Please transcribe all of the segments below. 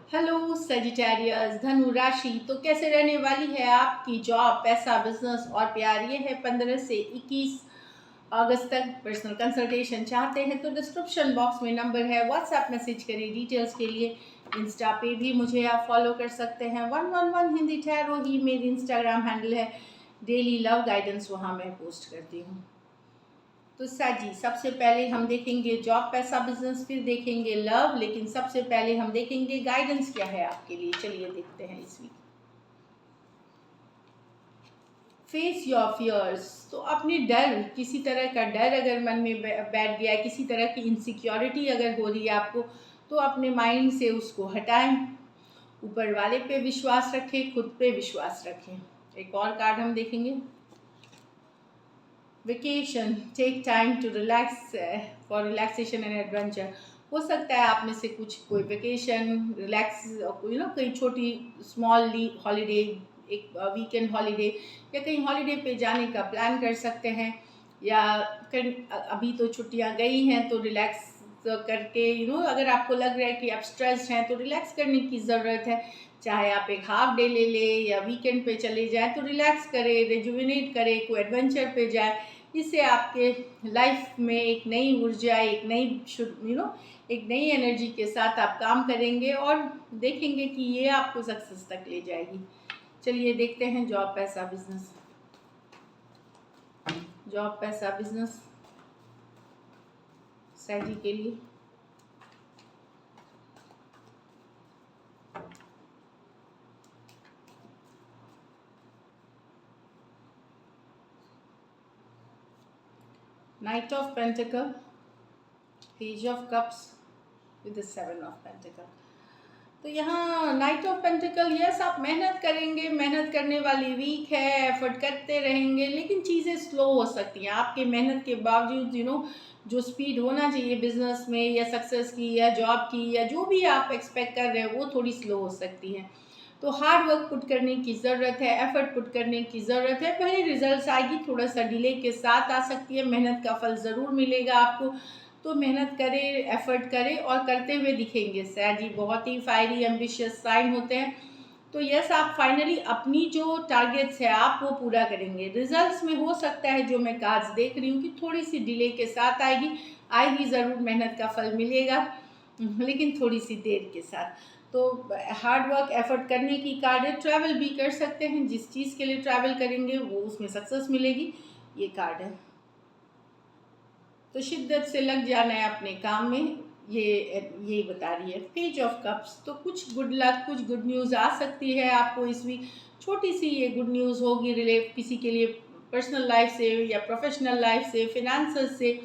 Hello Sagittarius, धनु राशि तो कैसे रहने वाली है आपकी जॉब, पैसा, बिजनेस और प्यार। ये है 15 से 21 अगस्त तक। पर्सनल कंसल्टेशन चाहते हैं तो डिस्क्रिप्शन बॉक्स में नंबर है, व्हाट्सएप मैसेज करें डिटेल्स के लिए। इंस्टा पे भी मुझे आप फॉलो कर सकते हैं। 111 हिंदी टैरो ही मेरी इंस्टाग्राम हैंडल है। डेली लव गाइडेंस वहाँ मैं पोस्ट करती हूँ। तो साजी, सबसे पहले हम देखेंगे जॉब, पैसा, बिजनेस, फिर देखेंगे लव, लेकिन सबसे पहले हम देखेंगे गाइडेंस क्या है आपके लिए। चलिए देखते हैं इस वीक। फेस योर फियर्स, तो अपने डर, किसी तरह का डर अगर मन में बैठ गया है, किसी तरह की इनसिक्योरिटी अगर हो रही है आपको, तो अपने माइंड से उसको हटाएं। ऊपर वाले पे विश्वास रखें, खुद पे विश्वास रखें। एक और कार्ड हम देखेंगे। Vacation, take time to relax for relaxation and adventure. हो सकता है आप में से कुछ कोई वेकेशन, रिलैक्स, कहीं छोटी स्मॉल हॉलीडे, एक वीकेंड हॉलीडे या कहीं हॉलीडे पे जाने का प्लान कर सकते हैं। या अभी तो छुट्टियां गई हैं तो रिलैक्स करके अगर आपको लग रहा है कि आप स्ट्रेस्ड हैं तो रिलैक्स करने की ज़रूरत है। चाहे आप एक हाफ डे ले लें या वीकेंड पे चले जाएं तो रिलैक्स करें, रिजुविनेट करें, कोई एडवेंचर पे जाएं। इससे आपके लाइफ में एक नई ऊर्जा, एक नई एक नई एनर्जी के साथ आप काम करेंगे और देखेंगे कि ये आपको सक्सेस तक ले जाएगी। चलिए देखते हैं जॉब, पैसा, बिजनेस। जॉब, पैसा, बिजनेस सैजी के लिए। Knight of Pentacle, Page of Cups with the 7 of Pentacle। तो यहाँ नाइट ऑफ पेंटिकल, यस आप मेहनत करेंगे, मेहनत करने वाली वीक है, एफर्ट करते रहेंगे, लेकिन चीज़ें स्लो हो सकती हैं। आपके मेहनत के बावजूद जो स्पीड होना चाहिए बिजनेस में या सक्सेस की या जॉब की या जो भी आप एक्सपेक्ट कर रहे हैं वो थोड़ी स्लो हो सकती है। तो हार्ड वर्क पुट करने की ज़रूरत है, एफर्ट पुट करने की ज़रूरत है। पहले रिजल्ट्स आएगी, थोड़ा सा डिले के साथ आ सकती है, मेहनत का फल ज़रूर मिलेगा आपको। तो मेहनत करें, एफर्ट करें और करते हुए दिखेंगे। सैजी बहुत ही फायरी एम्बिशियस साइन होते हैं। तो यस, आप फाइनली अपनी जो टारगेट्स है आप वो पूरा करेंगे। रिजल्ट्स में हो सकता है जो मैं कार्ड्स देख रही हूँ कि थोड़ी सी डिले के साथ आएगी ज़रूर, मेहनत का फल मिलेगा, लेकिन थोड़ी सी देर के साथ। तो हार्ड वर्क, एफर्ट करने की कार्ड है। ट्रैवल भी कर सकते हैं, जिस चीज़ के लिए ट्रैवल करेंगे वो उसमें सक्सेस मिलेगी, ये कार्ड है। तो शिद्दत से लग जाना है अपने काम में, ये बता रही है। पेज ऑफ कप्स, तो कुछ गुड लक, कुछ गुड न्यूज़ आ सकती है आपको इस वीक। छोटी सी ये गुड न्यूज़ होगी रिलेट किसी के लिए पर्सनल लाइफ से या प्रोफेशनल लाइफ से, फिनेंसेस से,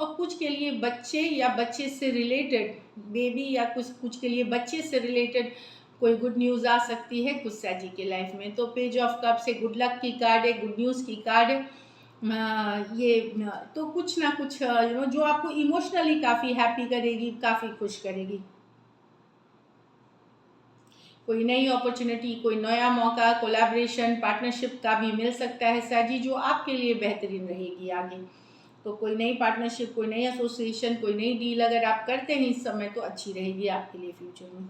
और कुछ के लिए बच्चे या बच्चे से रिलेटेड, बेबी, या कुछ कुछ के लिए बच्चे से रिलेटेड कोई गुड न्यूज़ आ सकती है कुछ सैजी के लाइफ में। तो पेज ऑफ कप से गुड लक की कार्ड है, गुड न्यूज़ की कार्ड है। ये तो कुछ ना कुछ जो आपको इमोशनली काफ़ी हैप्पी करेगी, काफ़ी खुश करेगी। कोई नई अपॉर्चुनिटी, कोई नया मौका, कोलैबोरेशन, पार्टनरशिप का भी मिल सकता है सैजी, जो आपके लिए बेहतरीन रहेगी आगे। तो कोई नई पार्टनरशिप, कोई नई एसोसिएशन, कोई नई डील अगर आप करते हैं इस समय तो अच्छी रहेगी आपके लिए फ्यूचर में।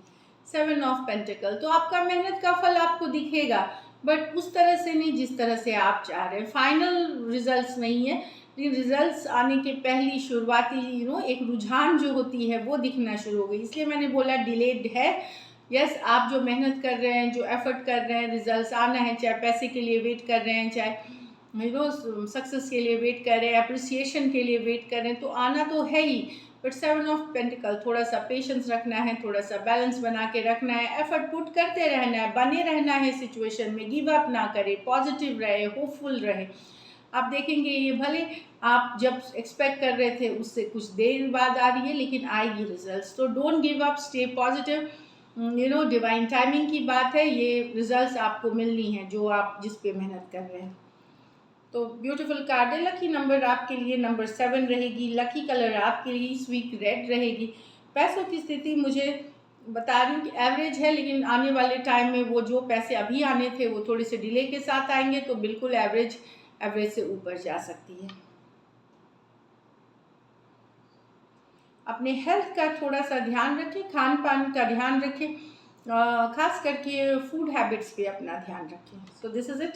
7 ऑफ पेंटिकल, तो आपका मेहनत का फल आपको दिखेगा, बट उस तरह से नहीं जिस तरह से आप चाह रहे हैं। फाइनल रिजल्ट्स नहीं है, लेकिन रिजल्ट्स आने के पहली शुरुआती एक रुझान जो होती है वो दिखना शुरू हो गई, इसलिए मैंने बोला डिलेड है। यस, आप जो मेहनत कर रहे हैं, जो एफर्ट कर रहे हैं, रिजल्ट्स आना है, चाहे पैसे के लिए वेट कर रहे हैं, चाहे सक्सेस के लिए वेट कर रहे हैं, अप्रिसिएशन के लिए वेट कर रहे हैं, तो आना तो है ही। बट 7 ऑफ पेंटिकल, थोड़ा सा पेशेंस रखना है, थोड़ा सा बैलेंस बना के रखना है, एफर्ट पुट करते रहना है, बने रहना है सिचुएशन में, गिव अप ना करें, पॉजिटिव रहे, होपफुल रहे। आप देखेंगे ये भले आप जब एक्सपेक्ट कर रहे थे उससे कुछ देर बाद आ रही है, लेकिन आएगी रिजल्ट्स। तो don't give up, stay positive. Divine timing की बात है, ये रिजल्ट्स आपको मिलनी है जो आप जिस पे मेहनत कर रहे हैं। तो ब्यूटीफुल कार्ड है। लकी नंबर आपके लिए नंबर 7 रहेगी। लकी कलर आपके लिए इस वीक रेड रहेगी। पैसों की स्थिति मुझे बता रही हूँ कि एवरेज है, लेकिन आने वाले टाइम में वो जो पैसे अभी आने थे वो थोड़े से डिले के साथ आएंगे, तो बिल्कुल एवरेज से ऊपर जा सकती है। अपने हेल्थ का थोड़ा सा ध्यान रखें, खान पान का ध्यान रखें, खास करके फूड हैबिट्स पे अपना ध्यान रखें। So this is it.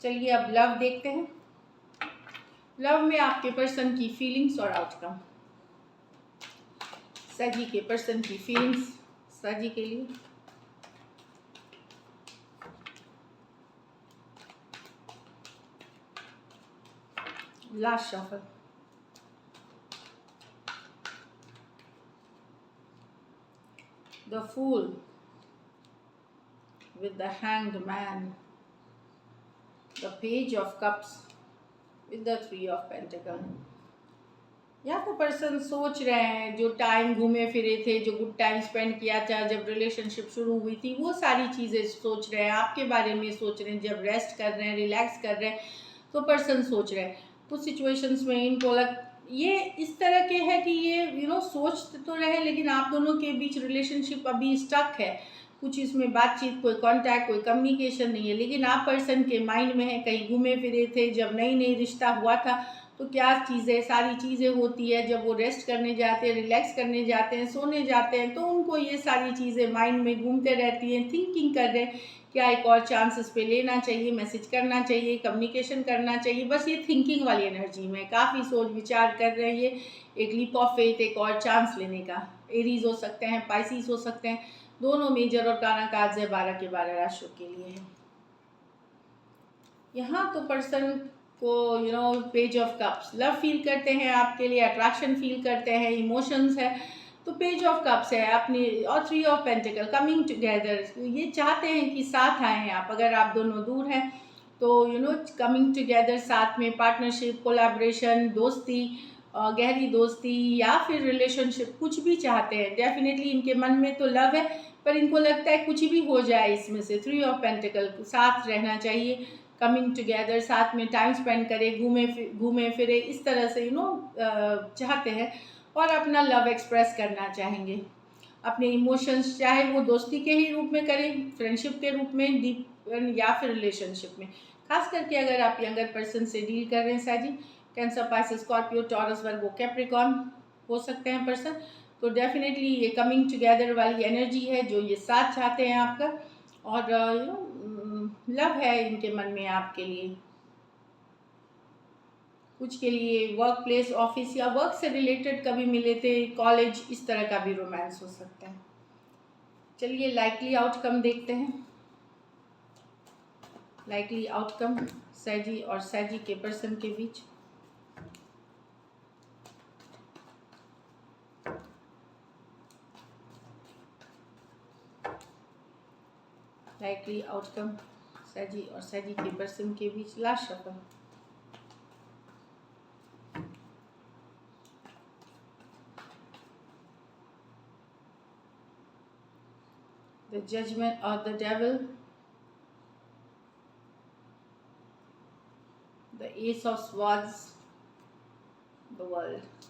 चलिए अब लव देखते हैं। लव में आपके पर्सन की फीलिंग्स और आउटकम। सजी के पर्सन की फीलिंग्स सजी के लिए। Last shuffle. The fool with the hanged man, the page of cups with the 3 of pentacles। यहाँ तो पर्सन सोच रहे हैं जो टाइम घूमे फिरे थे, जो गुड टाइम स्पेंड किया था जब रिलेशनशिप शुरू हुई थी, वो सारी चीज़ें सोच रहे हैं, आपके बारे में सोच रहे हैं। जब रेस्ट कर रहे हैं, रिलैक्स कर रहे हैं, तो पर्सन सोच रहे हैं। कुछ सिचुएशंस में इनको ये इस तरह के है कि ये सोच तो रहे, लेकिन आप दोनों के बीच रिलेशनशिप अभी स्टक है। कुछ इसमें बातचीत, कोई कांटेक्ट, कोई कम्युनिकेशन नहीं है। लेकिन आप पर्सन के माइंड में है, कहीं घूमे फिरे थे जब नई नई रिश्ता हुआ था, तो क्या चीज़ें, सारी चीज़ें होती है जब वो रेस्ट करने जाते हैं, रिलैक्स करने जाते हैं, सोने जाते हैं, तो उनको ये सारी चीज़ें माइंड में घूमते रहती हैं। थिंकिंग कर रहे हैं क्या एक और चांस इस पे लेना चाहिए, मैसेज करना चाहिए, कम्युनिकेशन करना चाहिए। बस ये थिंकिंग वाली एनर्जी में काफ़ी सोच विचार कर रहे हैं। ये एक लीप ऑफ फेथ, एक और चांस लेने का। एरीज हो सकते हैं, पाइसिस हो सकते हैं, दोनों मेजर और काना कार्ड्स है 12 के 12 राशियों के लिए है। यहाँ तो पर्सन को page of cups, love feel करते हैं आपके लिए, अट्रैक्शन फील करते हैं, इमोशंस है, तो पेज ऑफ कप्स है अपनी, और 3 ऑफ पेंटिकल, कमिंग टुगेदर। ये चाहते हैं कि साथ आएँ आप। अगर आप दोनों दूर हैं तो कमिंग टुगेदर, साथ में पार्टनरशिप, कोलैबोरेशन, दोस्ती, गहरी दोस्ती या फिर रिलेशनशिप, कुछ भी चाहते हैं। डेफिनेटली इनके मन में तो लव है, पर इनको लगता है कुछ भी हो जाए इसमें से। 3 ऑफ पेंटिकल, साथ रहना चाहिए, कमिंग टुगेदर, साथ में टाइम स्पेंड करें, घूमे फिरे, इस तरह से चाहते हैं। और अपना लव एक्सप्रेस करना चाहेंगे, अपने इमोशंस, चाहे वो दोस्ती के ही रूप में करें, फ्रेंडशिप के रूप में, डीप या फिर रिलेशनशिप में। खास करके अगर आप यंगर पर्सन से डील कर रहे हैं साजी, कैंसर, पाइसेस, स्कॉर्पियो, टॉरस, वर्गो, कैप्रिकॉर्न हो सकते हैं पर्सन, तो डेफिनेटली ये कमिंग टुगेदर वाली एनर्जी है जो ये साथ चाहते हैं आपका। और लव है इनके मन में आपके लिए। कुछ के लिए वर्क प्लेस, ऑफिस या वर्क से रिलेटेड कभी मिले थे, कॉलेज, इस तरह का भी रोमांस हो सकता है। चलिए लाइकली आउटकम देखते हैं। लाइकली आउटकम सैजी और सैजी के पर्सन के बीच। लाइकली आउटकम सैजी और सैजी के पर्सन के बीच। Last shuffle. The judgment or the devil, the ace of swords, the world।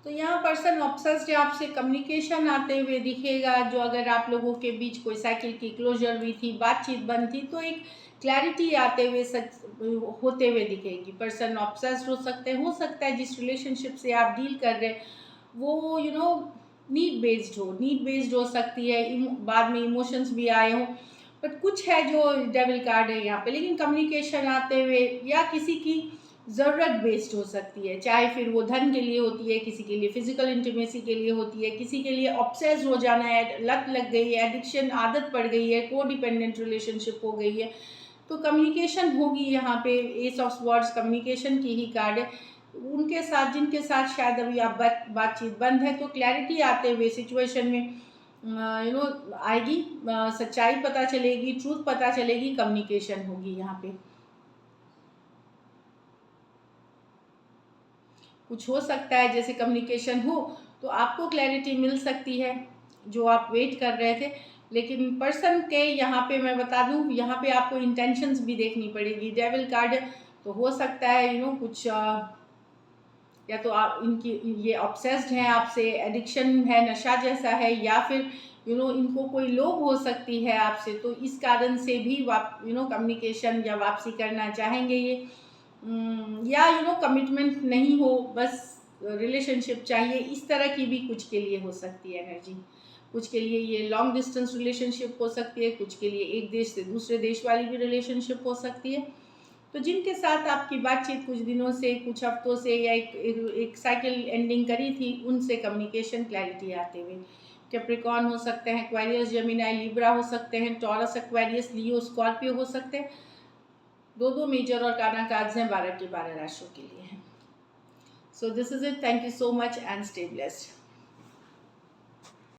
तो यहाँ पर्सन ऑब्सेस्ड है आपसे, कम्युनिकेशन आते हुए दिखेगा। जो अगर आप लोगों के बीच कोई साइकिल की क्लोजर हुई थी, बातचीत बंद थी, तो एक क्लैरिटी आते हुए, सच होते हुए दिखेगी। पर्सन ऑब्सेस्ड हो सकता है जिस रिलेशनशिप से आप डील कर रहे हैं वो नीड बेस्ड हो सकती है, बाद में इमोशंस भी आए हों, बट कुछ है जो डेविल कार्ड है यहाँ पे। लेकिन कम्युनिकेशन आते हुए, या किसी की ज़रूरत बेस्ड हो सकती है, चाहे फिर वो धन के लिए होती है, किसी के लिए फिजिकल इंटीमेसी के लिए होती है, किसी के लिए ऑब्सेस्ड हो जाना है, लत लग गई है, एडिक्शन, आदत पड़ गई है, को डिपेंडेंट रिलेशनशिप हो गई है, तो कम्युनिकेशन होगी। यहाँ पे एस ऑफ वर्ड्स कम्युनिकेशन की ही कार्ड है। उनके साथ, जिनके साथ शायद अभी आप बातचीत बंद है, तो क्लैरिटी आते हुए सिचुएशन में आएगी, सच्चाई पता चलेगी, ट्रूथ पता चलेगी, कम्युनिकेशन होगी। यहाँ पे कुछ हो सकता है जैसे कम्युनिकेशन हो तो आपको क्लैरिटी मिल सकती है जो आप वेट कर रहे थे। लेकिन पर्सन के यहाँ पे मैं बता दूँ, यहाँ पे आपको इंटेंशंस भी देखनी पड़ेगी। डेविल कार्ड, तो हो सकता है कुछ या तो आप इनकी ये ऑब्सेस्ड हैं आपसे, एडिक्शन है, नशा जैसा है, या फिर इनको कोई लोभ हो सकती है आपसे, तो इस कारण से भी कम्युनिकेशन या वापसी करना चाहेंगे ये, या कमिटमेंट नहीं हो, बस रिलेशनशिप चाहिए, इस तरह की भी कुछ के लिए हो सकती है एनर्जी। कुछ के लिए ये लॉन्ग डिस्टेंस रिलेशनशिप हो सकती है, कुछ के लिए एक देश से दूसरे देश वाली भी रिलेशनशिप हो सकती है। तो जिनके साथ आपकी बातचीत कुछ दिनों से, कुछ हफ्तों से या एक साइकिल एंडिंग करी थी, उनसे कम्युनिकेशन क्लैरिटी आते हुए। कैप्रिकॉर्न हो सकते हैं, एक्वेरियस, जेमिनी, लिब्रा हो सकते हैं, टॉरस, एक्वेरियस, लियो, स्कॉर्पियो हो सकते हैं। 2 मेजर और काना कार्ड्स हैं, 12 के 12 राशियों के लिए हैं। So this is it. Thank you so much and stay blessed.